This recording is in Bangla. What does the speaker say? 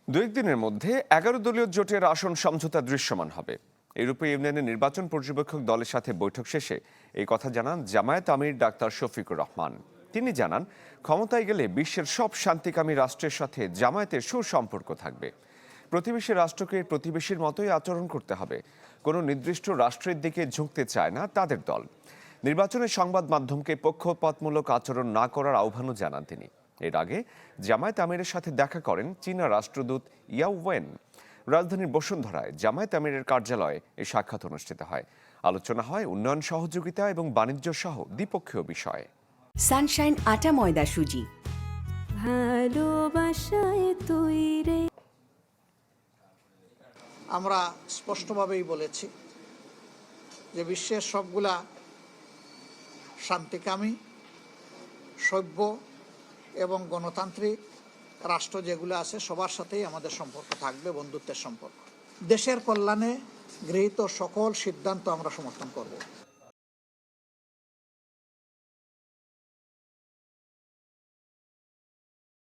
দু-একদিনের মধ্যে 11 দলীয় জোটের আসন সমঝোতা দৃশ্যমান হবে। ইউরোপীয় ইউনিয়নের নির্বাচন পর্যবেক্ষক দলের সাথে বৈঠক শেষে এই কথা জানান জামায়াত আমির ডাক্তার শফিকুর রহমান। তিনি জানান, ক্ষমতায় গেলে বিশ্বের সব শান্তিকামী রাষ্ট্রের সাথে জামায়াতের সুসম্পর্ক থাকবে। প্রতিবেশী রাষ্ট্রকে প্রতিবেশীর মতোই আচরণ করতে হবে। কোনো নির্দিষ্ট রাষ্ট্রের দিকে ঝুঁকতে চায় না তাদের দল। নির্বাচনে সংবাদ মাধ্যমকে পক্ষপাতমূলক আচরণ না করার আহ্বানও জানান তিনি। এর আগে জামায়াত আমিরের সাথে দেখা করেন চীনা রাষ্ট্রদূত ইয়াও ওয়েন। রাজধানীর বসুন্ধরায় জামায়াত আমিরের কার্যালয়ে এই সাক্ষাৎ অনুষ্ঠিত হয়। আলোচনা হয় উন্নয়ন সহযোগিতা এবং বাণিজ্য সহ দ্বিপক্ষীয় বিষয়ে। সানশাইন আটা ময়দা সুজি, ভালোবাসায় তৈরি। আমরা স্পষ্টভাবেই বলেছি যে বিশ্বের সবগুলা শান্তিকামী, সভ্য এবং গণতান্ত্রিক রাষ্ট্র যেগুলো আছে সবার সাথেই আমাদের সম্পর্ক থাকবে, বন্ধুত্বের সম্পর্ক। দেশের কল্যাণে গৃহীত সকল সিদ্ধান্ত আমরা সমর্থন করব।